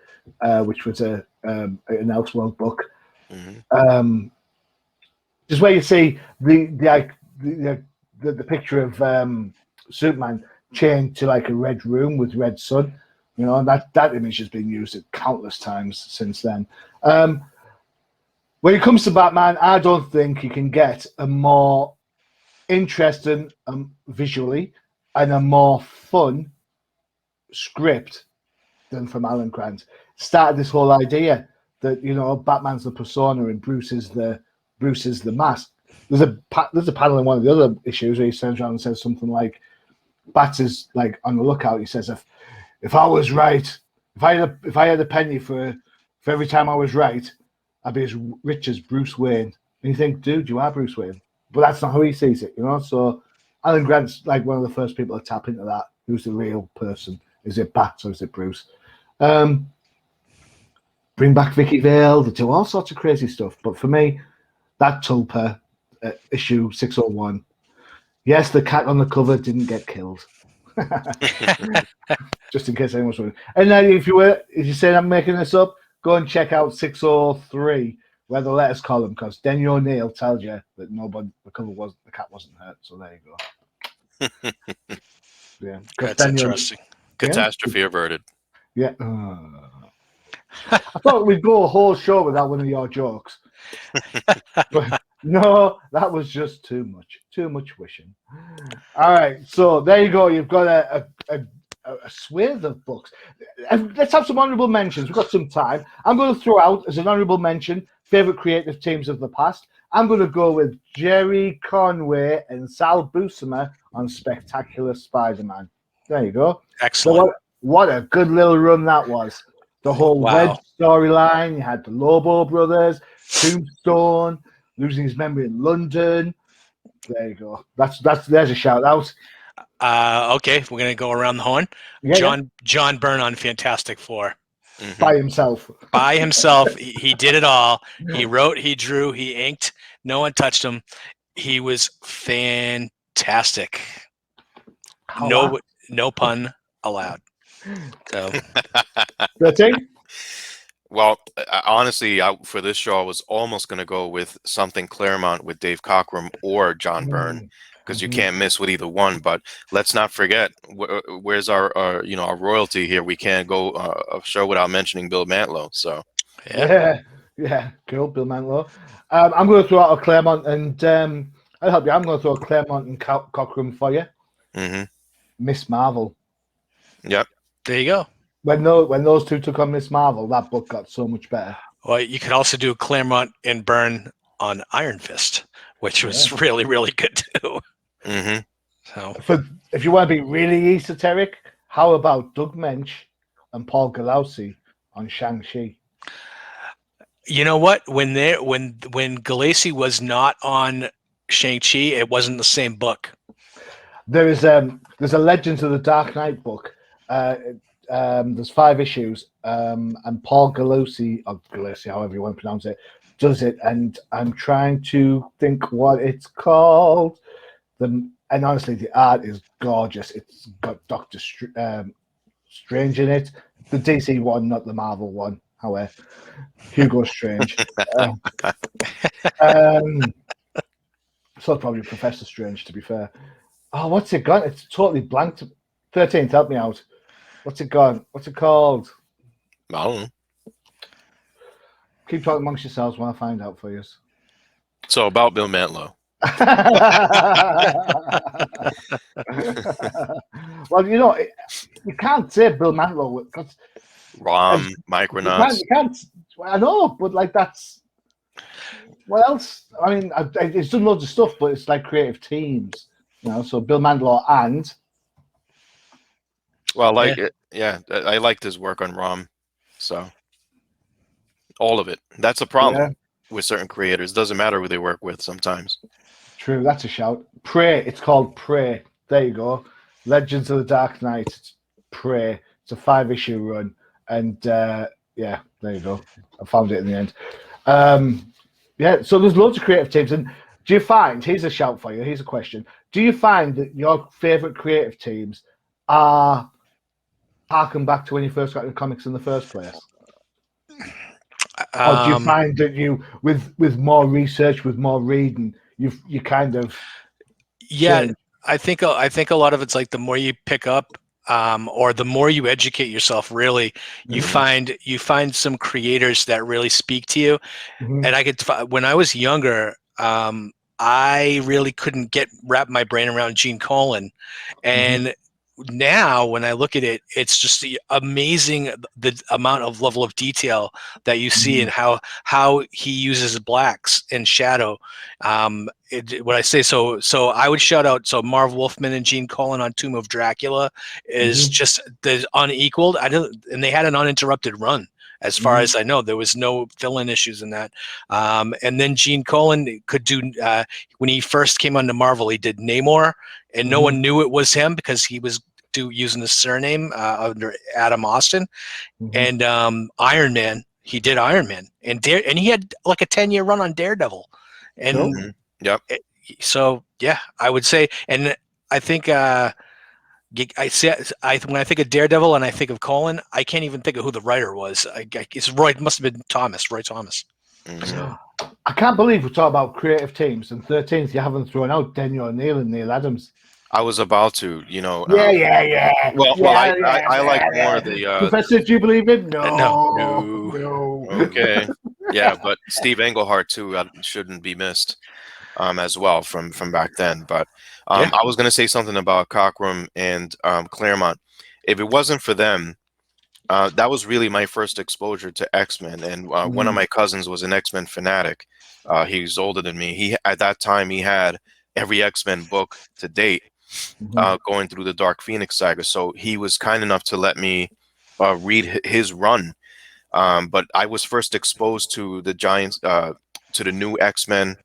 which was an Elseworld book. Just where you see the picture of Superman chained to like a red room with red sun, and that image has been used countless times since then. When it comes to Batman, I don't think you can get a more interesting visually and a more fun script than from Alan Grant. Started this whole idea that Batman's the persona and Bruce is the mask. There's a panel in one of the other issues where he turns around and says something like, Bats is like on the lookout. He says, if I was right, if I had a penny for every time I was right, I'd be as rich as Bruce Wayne. And you think, dude, you are Bruce Wayne. But that's not how he sees it, So Alan Grant's like one of the first people to tap into that. Who's the real person? Is it Bats or is it Bruce? Bring back Vicky Vale. They do all sorts of crazy stuff. But for me, that Tulpa, issue 601. Yes, the cat on the cover didn't get killed. Just in case anyone's wondering. And then if you say I'm making this up, go and check out 603, where the letters column, because Denny O'Neil tells you that the cat wasn't hurt. So there you go. Yeah, that's interesting. Catastrophe averted. Yeah. I thought we'd go a whole show without one of your jokes. But no, that was just too much wishing. All right, so there you go. You've got a swathe of books. And let's have some honourable mentions. We've got some time. I'm going to throw out as an honourable mention favourite creative teams of the past. I'm going to go with Jerry Conway and Sal Buscema on Spectacular Spider-Man. There you go. Excellent. So what a good little run that was. The whole Red storyline. You had the Lobo brothers, Tombstone, losing his memory in London. There you go. There's a shout out. Okay, we're gonna go around the horn. Yeah, John Byrne on Fantastic Four. By himself. By himself. He did it all. He wrote, he drew, he inked. No one touched him. He was fantastic. No pun allowed. So. Well, honestly, for this show, I was almost going to go with something Claremont with Dave Cockrum or John Byrne, because you can't miss with either one. But let's not forget, where's our royalty here? We can't go a show without mentioning Bill Mantlo. So yeah, cool, Bill Mantlo. I'm going to throw out a Claremont, and I'll help you. I'm going to throw a Claremont and Cockrum for you. Miss Marvel. Yep. There you go. When those two took on Miss Marvel, that book got so much better. Well, you could also do Claremont and Byrne on Iron Fist, which was really, really good too. So If you want to be really esoteric, how about Doug Mensch and Paul Galausi on Shang-Chi? you know what? When Galassi was not on Shang-Chi, it wasn't the same book. There's a Legends of the Dark Knight book. There's 5 issues, and Paul Galausi, or Galausi, however you want to pronounce it, does it. And I'm trying to think what it's called. And honestly, the art is gorgeous. It's got Doctor Strange in it, the DC one, not the Marvel one. However, Hugo Strange. So probably Professor Strange, to be fair. Oh, what's it got? It's totally blanked. 13th, help me out. What's it got? What's it called? I don't know. Keep talking amongst yourselves when I find out for you. So about Bill Mantlo. Well, you can't say Bill Mantlo because ROM, Micronauts. you can't. I know, but like that's what else? I mean, it's done loads of stuff, but it's like creative teams, So Bill Mantlo and Well, I liked his work on ROM, so all of it. That's a problem with certain creators. Doesn't matter who they work with sometimes. True, that's a shout. Prey, it's called Prey. There you go. Legends of the Dark Knight. It's Prey. It's a 5-issue run, and there you go. I found it in the end. So there's loads of creative teams, and do you find? Here's a shout for you. Here's a question. Do you find that your favorite creative teams are harken back to when you first got into comics in the first place? Or do you find that you, with more research, with more reading, you kind of change? I think a lot of it's like the more you pick up, or the more you educate yourself, really, you find some creators that really speak to you. Mm-hmm. And when I was younger, I really couldn't wrap my brain around Gene Colan, and now when I look at it, it's just amazing the amount of level of detail that you see and how he uses blacks and shadow. When I say so I would shout out Marv Wolfman and Gene Colan on Tomb of Dracula is just the unequaled. And they had an uninterrupted run. As far as I know, there was no fill-in issues in that. And then Gene Colan could do, when he first came onto Marvel, he did Namor, and no one knew it was him because he was using the surname under Adam Austin. And Iron Man, he did Iron Man, and he had like a 10-year run on Daredevil. And so I would say, and I think when I think of Daredevil and I think of Colan, I can't even think of who the writer was. It's Roy. It must have been Roy Thomas. So. I can't believe we're talking about creative teams, and 13th you haven't thrown out Daniel O'Neill and Neil Adams. I was about to, Well, I like more the Professor. Do you believe it? No. Okay, but Steve Englehart too shouldn't be missed, as well from back then. But I was going to say something about Cockrum and Claremont. If it wasn't for them, that was really my first exposure to X-Men. And one of my cousins was an X-Men fanatic. He's older than me. At that time he had every X-Men book to date, going through the Dark Phoenix saga. So he was kind enough to let me read his run. But I was first exposed to the Giants, to the new X-Men.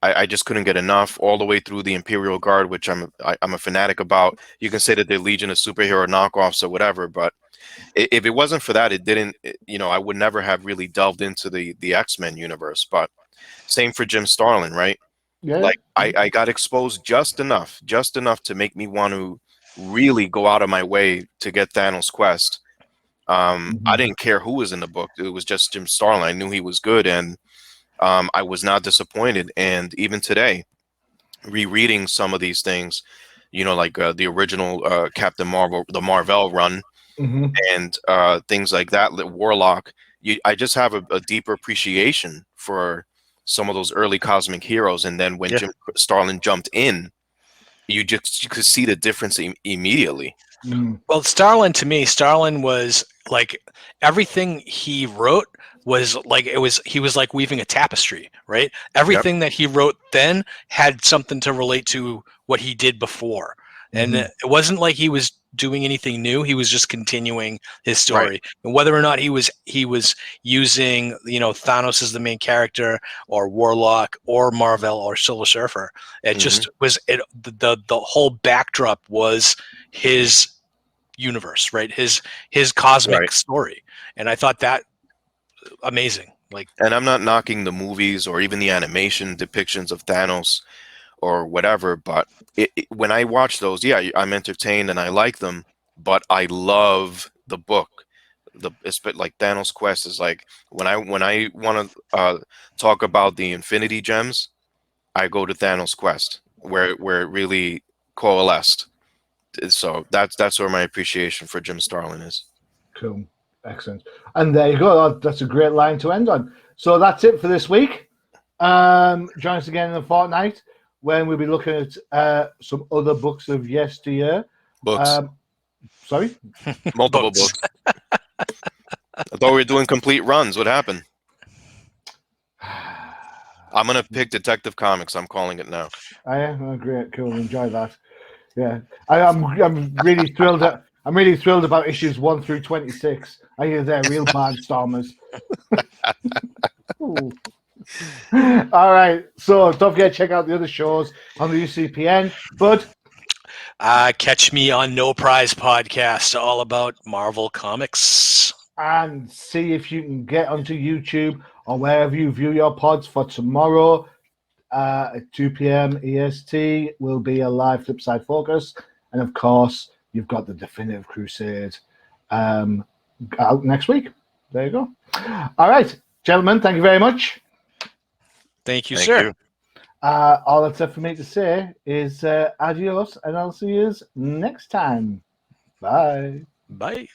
I just couldn't get enough, all the way through the Imperial Guard, which I'm a fanatic about. You can say that they're Legion of superhero knockoffs or whatever, but if it wasn't for that, it didn't. I would never have really delved into the X-Men universe. But same for Jim Starlin, right? Yeah. Like I got exposed just enough to make me want to really go out of my way to get Thanos' quest. I didn't care who was in the book. It was just Jim Starlin. I knew he was good, and I was not disappointed. And even today, rereading some of these things, like the original Captain Marvel, the Marvel run, and things like that, Warlock, I just have a deeper appreciation for some of those early cosmic heroes. And then when Jim Starlin jumped in, you could see the difference immediately. Well, Starlin was like, everything he wrote was like, he was like weaving a tapestry, right? Everything that he wrote then had something to relate to what he did before. And Mhm. it wasn't like he was doing anything new. He was just continuing his Right. story. And whether or not he was using, Thanos as the main character, or Warlock, or Marvel, or Silver Surfer, it just was the whole backdrop was his universe, right? His cosmic Right. story. And I thought that amazing. Like, And I'm not knocking the movies or even the animation depictions of Thanos or whatever, but when I watch those, yeah, I'm entertained and I like them, but I love the book. It's like Thanos Quest is like when I want to talk about the Infinity Gems, I go to Thanos Quest where it really coalesced. So that's where my appreciation for Jim Starlin is. Cool. Excellent. And there you go. That's a great line to end on. So that's it for this week. Join us again in a fortnight when we'll be looking at some other books of yesteryear. Books, Sorry? multiple books. books. I thought we were doing complete runs. What happened? I'm gonna pick Detective Comics. I'm calling it now. Oh, yeah? Oh, great. Cool. Enjoy that. Yeah. I'm really thrilled I'm really thrilled about issues 1 through 26. I hear they're real barnstormers. Ooh. All right. So don't forget to check out the other shows on the UCPN. But Catch me on No Prize Podcast, all about Marvel Comics. and see if you can get onto YouTube or wherever you view your pods for tomorrow at 2 p.m. EST will be a live Flipside Focus. And of course, you've got the Definitive Crusade out next week. There you go. All right, gentlemen, thank you very much. Thank you, Thank sir. you. All that's left for me to say is adios, and I'll see you next time. Bye. Bye.